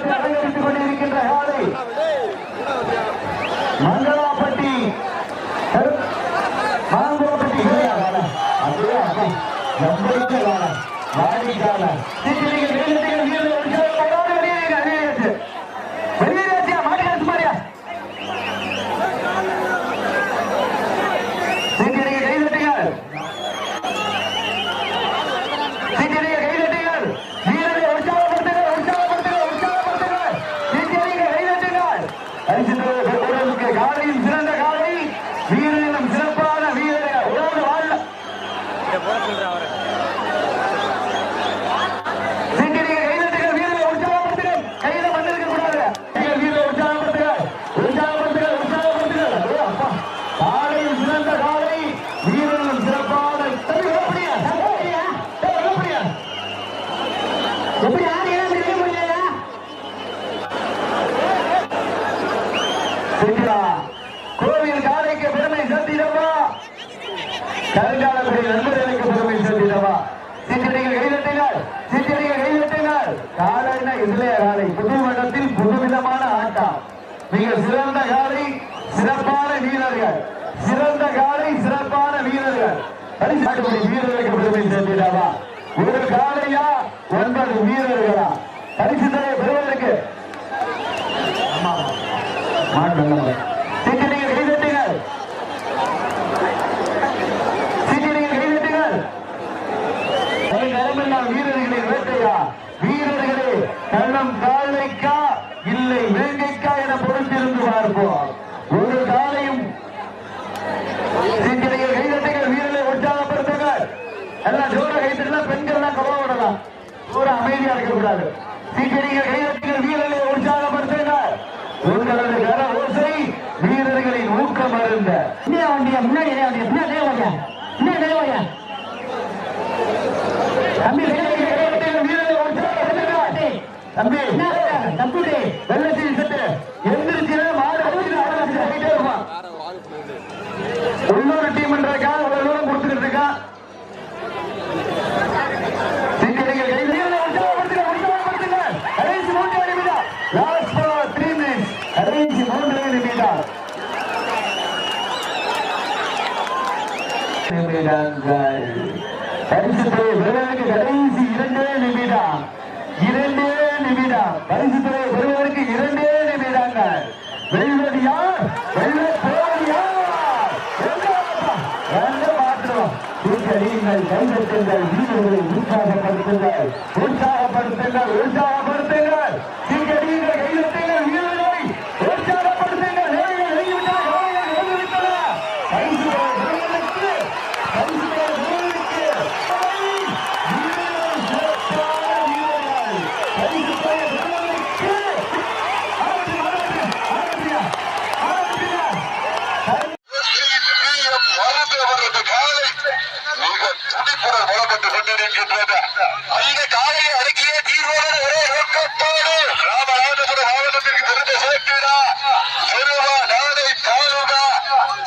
களத்தை அலங்கரித்துக் கொண்டிருக்கின்ற காலை மங்களாப்பட்டி மாங்கோப்பட்டி வாடிக்கால காலையும் சிறந்த காலை வீரர்களும் சிறப்பான வீரர்கள் உலக வாழ் கோவில் காலைக்கு பெருமை சேர்த்திடவா கருங்காலக்குடி நண்பர்களுக்கு பெருமை சேர்த்திடவா சீச்சடிகள் கைதட்டுங்கள் சீச்சடிகள் கைதட்டுங்கள் காலைனா இதுலைய காலை புது மண்டலத்தில் புதுவிதமான ஆட்டம் மிக சிறந்த காலை சிறப்பான வீரர்கள் சிறந்த காலை சிறப்பான வீரர்கள் வீரர்களுக்கு பெருமை சேர்த்திடவா ஒரு காலையா 9 வீரர்களா பரிசு தொகை பெறுவதற்கு வீரர்களின் வேட்டையா வீரர்களே கள்ளம் காலைக்கா இல்லை வேங்கைக்கா என பொறுத்திருந்து பார்ப்போம் ஒரு காலையும் கைதட்டுகள் வீரர்களை உற்சாகப்படுத்துங்கள் எல்லாம் ஜோர கைத்தட்டலாம் பெண்கள் எல்லாம் கவலைப்படலாம் ஜோர அமைதியா இருக்கக்கூடாது சீக்கிரங்கள் கைதட்டுகள் வீரர்களை உற்சாகப்படுத்துங்கள் உங்களது கர ஓசை வீரர்களின் ஊக்கம் அருந்த முன்னாடி தம்பி வெள்ளத்தில் சட்டு எந்திரிச்சு மாடு உள்ளூர் டீம் என்றா அவ்வளவு தூரம் கொடுத்துக்கிட்டு இருக்கா கடைசி 3 நிமிடம் லாஸ்ட் 3 மினிட்ஸ் கடைசி 3 நிமிடங்கள் பரிசு பெறுவதற்கு கடைசி 2 நிமிடம் 2 நிமிடம் பரிசு பெறுவதற்கு 2 நிமிடங்கள் வெல்வது யார் வெல்வது யார் மாற்றம் நீங்கள் கைதட்டுங்கள் வீரர்களை உற்சாகப்படுத்துங்கள் உற்சாகப்படுத்துங்கள் உற்சாகப்படுத்துங்கள் நீங்கள் கைதட்டுங்கள் வீரர்களை உற்சாகப்படுத்துங்கள் அந்த காலையை அடக்கிய தீர்வோடு ஒரே நோக்கத்தோடு ராமநாதபுரம் மாவட்டத்திற்கு பெருமை சேர்க்கிறா பெருமா நாளை தாலுகா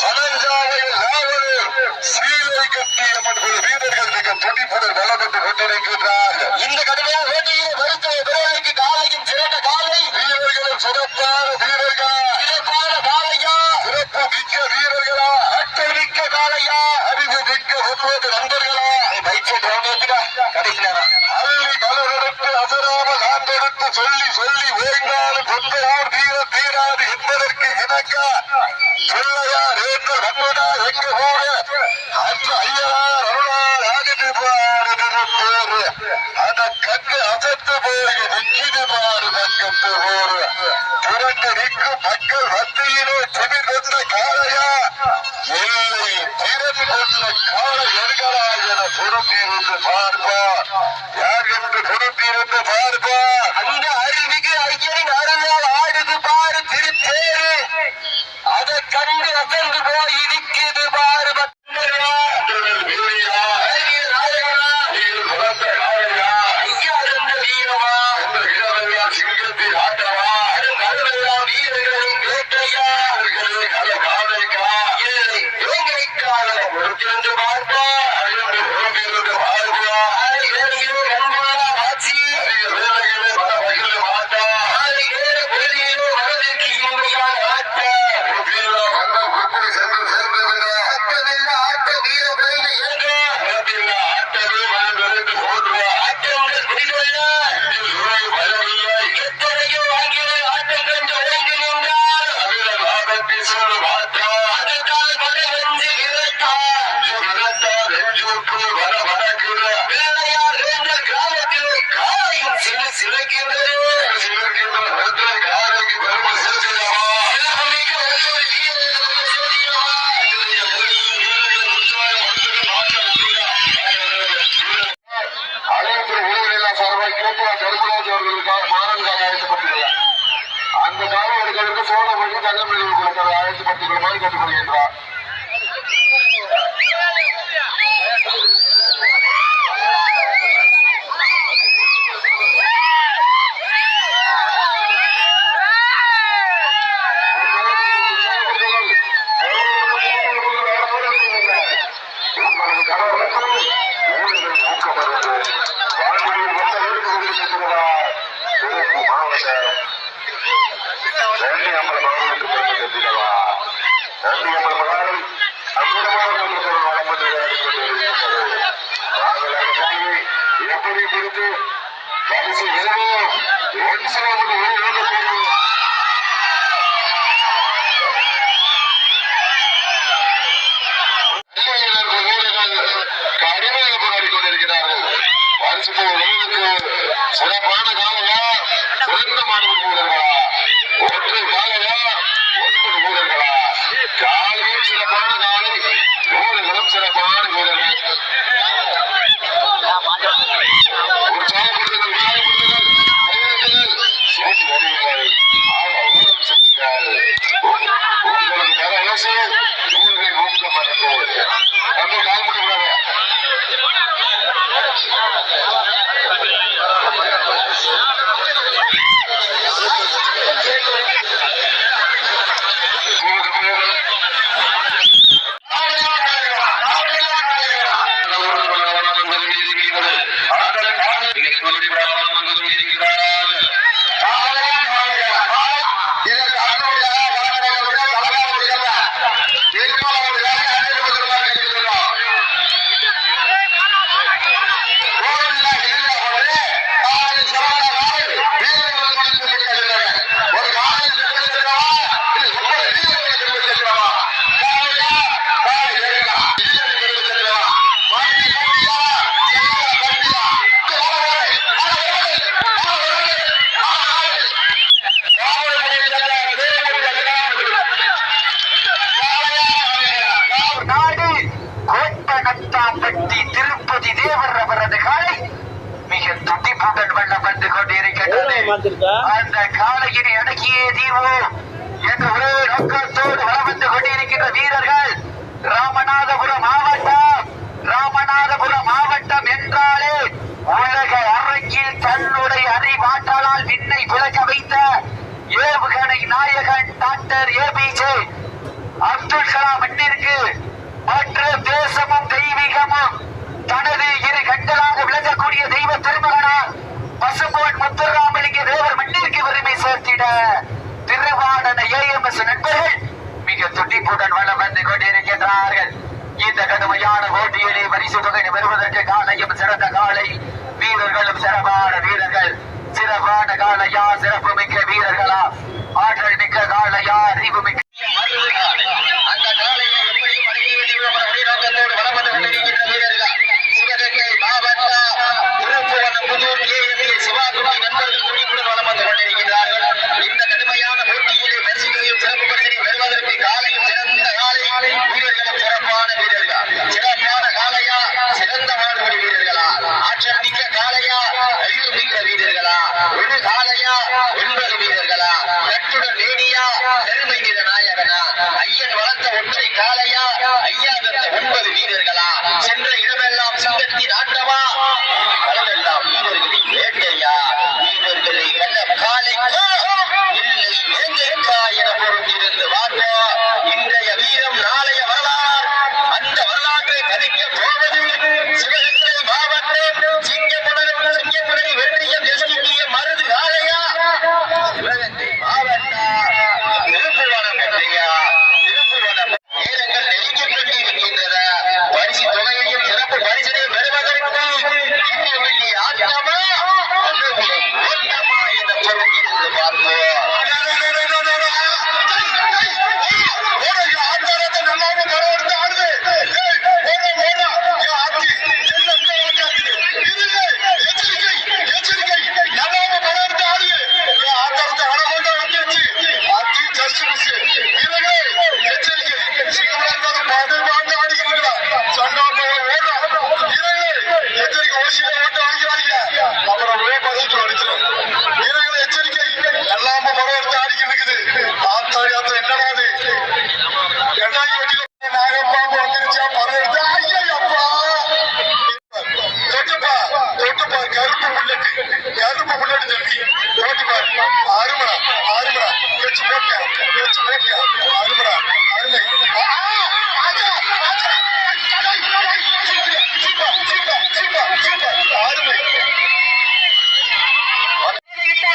பனஞ்சாலையில் நாவலூர் சீலை கட்டி அம்மன் வீரர்கள் மிக துடிப்புடன் பலப்பட்டு கொண்டிருக்கின்றார்கள். இந்த கடுமையான வேட்டையில் வருத்தத்தை பெறுவதற்கு காலையும் சிறந்த காலை வீரர்களும் சிறப்பான வீரர்களா சிறப்பான காலையா சிறப்பு மிக்க வீரர்களா அட்டல் மிக்க காலையா அறிவு மிக்க 9 நண்பர்களா பயிற்சி கடைசி நேரம் அள்ளி மலரெடுத்து அசராமல் ஆண்டெடுத்து சொல்லி சொல்லி ஓய்ந்தாலும் கொந்தையார் தீர தீராது என்பதற்கு இணக்க பிள்ளையார் ஏற்று நம்மடா எங்க போடு அன்று ஐயனார் அருளால் ஆகிட்டு பாரு திருப்பேரு அத கண்டு அசத்து போய் நிக்கிது பாரு பக்கத்து போரு திரண்டு நிற்கும் மக்கள் மத்தியிலே செவி கொண்ட காளையா இல்லை திறன் கொண்ட காளை என்களா என பொருந்திருந்து பார்ப்பார் யார் என்று பொருந்திருந்து பார்ப்பார் அந்த அருள்மிகு ஐயனின் அருளால் ஆடுது பாரு திருத்தேரு அதை கண்டு அசந்து போய் நிற்கிது பாரு சிங்கத்தில் ஆட்டவா கருவெல்லாம் வீரர்களின் வேட்டையா காலைக்கா இல்லை இலங்கைக்கான பொறுத்திருந்து பார்ப்பா பொறுத்திருந்து பார்ப்பா கண்புள்ளா காட்சி வேலைகளை பல பகிர்ந்து மாட்டா அந்த காலம் எடுக்கிறதுக்கு சோழ பண்ணி தங்கமணி கொடுக்கிறது 1010 ரூபாய் கட்டுப்படுகின்றார். எப்படி கொடுத்து பரிசு கடுமையாக போராடி கொண்டிருக்கிறார்கள். பரிசு சிறப்பான காலையா, சிறந்த மாணவ வீரர்களா, ஒற்றை காலையா, 9 வீரர்களா, காலையும் சிறப்பான காலை, வீரர்களும் சிறப்பான வீரர்கள். உற்சாகப்படுத்துங்கள், உற்சாகப்படுத்துங்கள், சேர்த்து வருவீர்கள். உங்களுக்கு தர யோசி வீரர்கள் ஊக்கம் அடைந்து நம்ம கால் முடிவுறாங்க. திருப்பதி தேவர் அவரது காலை மிக துடிப்புடன் வண்ணம் வந்து கொண்டிருக்கின்றது. அந்த காலையினை அடக்கியே தீர்வோம் என்ற ஒரே நோக்கத்தோடு வளம் வந்து கொண்டிருக்கின்ற வீரர்கள் ராமநாதபுரம் மாவட்டம் என்றாலே உலக அரங்கில் தன்னுடைய அறிவாற்றலால் விண்ணை விளக்க வைத்த ஏவுகணை நாயகன் டாக்டர் ஏபிஜே அப்துல் கலாம் மண்ணிற்கு மற்றும் தேசமும் தெய்வீகமும் தனது இரு கண்களாக விளங்கக்கூடிய தெய்வ திருமகனார் பசும்பொன் முத்துராமலிங்க தேவர் மண்ணிற்கு பெருமை சேர்த்திட திருவாடன AMS நண்பர்கள் மிக துடிப்புடன் வளம் வந்து கொண்டிருக்கின்றார்கள். இந்த கடுமையான போட்டியிலே பரிசு தொகை பெறுவதற்கு காலையும் சிறந்த காலை, வீரர்களும் சிறப்பான வீரர்கள். சிறப்பான காலையா, சிறப்பு மிக்க வீரர்களா, ஆற்றல் மிக்க காலையா, அறிவு மிக்க அந்த காலையை எப்படியும் வழிநோக்கத்தோடு வளம் வந்து கொண்டிருக்கின்ற வீரர்கள் சிவகங்கை மாவட்டம் திருப்புவனம்புதூர் சிவாகுமரி நண்பர்கள் துணிப்புடன் வளம் வந்து கொண்டிருக்கிறார்கள். இந்த கடுமையான போட்டியிலே பரிசுகளையும் சிறப்பு பரிசினை பெறுவதற்கு காலையும் சிறந்த காலை, வீரர்களும் சிறப்பான வீரர்கள். சிறப்பான காலையா, சிறந்த மாடுபடி வீரர்களா, ஆற்றல் மிக்க காலையா, அறிவு மிக்க வீரர்களா, ஒரு காலையா, 9 வீரர்களா,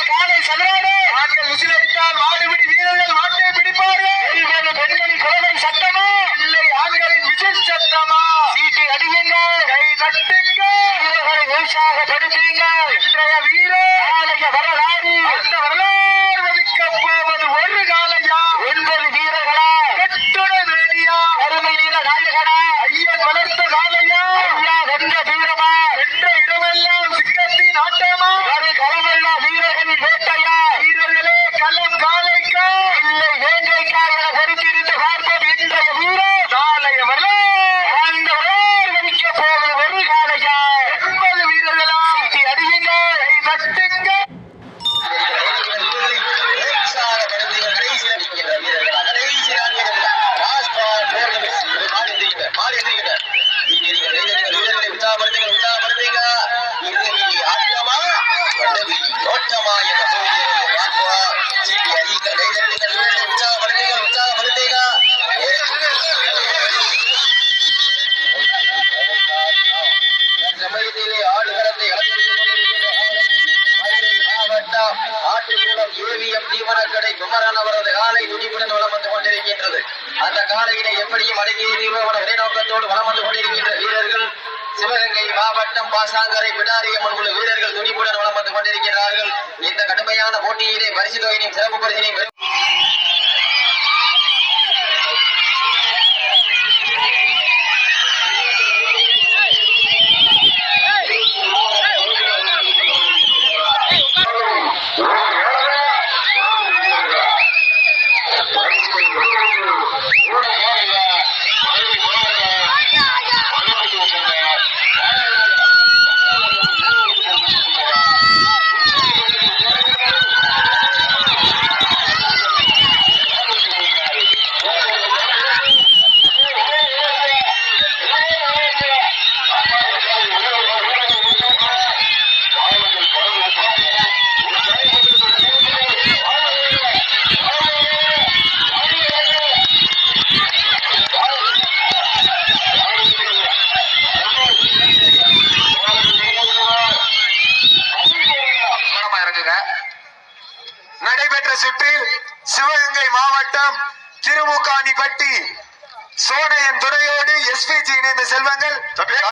காலை சதுராடு ஆண்கள் விசிலடித்தால் மாடுபிடி வீரர்கள் மாட்டை பிடிப்பார்கள். பெண்களின் குழந்தை சத்தமா இல்லை ஆண்களின் விசில் சத்தமா? சீட்டி அடியுங்கள், கை தட்டுங்க, வீரர்களை உற்சாகப்படுத்துங்க. இன்றைய வீரர் காலைய வரலாறு, அந்த வரலாறு வதிக்கப் போவது ஒரு காலையா 9 வீரர்களா கட்டுட வேணியா அருமை வீர நாயகனா ஐயன் வளர்த்த காலையா ஐயா வென்ற வீரமா வென்ற இடமெல்லாம் சிங்கத்தின் ஆட்டமா ஒரு களமெல்லாம் வீரர்களின் வேட்டையா வீரர்களே களம் காலைக்கா இல்லை வேங்கைக்கா என பொறுத்திருந்து பார்ப்போம். இன்றைய வீரர் காலைய வரலாறு, அந்த வரலாறு வதிக்கப் போவது ஒரு காலையா 9 வீரர்களா சீட்டி அடியுங்க, கை தட்டுங்க. ஆட்டுக்குளம் ஏவிஎம் தீவனக்கடை குமரன் அவரது காலை துடிப்புடன் வளம் வந்து கொண்டிருக்கின்றது. அந்த காலையினை எப்படியும் அடங்கிய தீவிரமான விளைநோக்கத்தோடு வளம் வந்து கொண்டிருக்கின்ற வீரர்கள் சிவகங்கை மாவட்டம் பாசாங்கரை பிடாரியம்மன் உள்ள வீரர்கள் துடிப்புடன் வளம் வந்து கொண்டிருக்கிறார்கள். இந்த கடுமையான போட்டியிலே பரிசு தொகையினையும் சிறப்பு பரிசினையும் நடைபெற்ற சுற்றில் சிவகங்கை மாவட்டம் திருமுக்காணிப்பட்டி சோனையன் துறையோடு எஸ்பிஜி இணைந்த செல்வங்கள்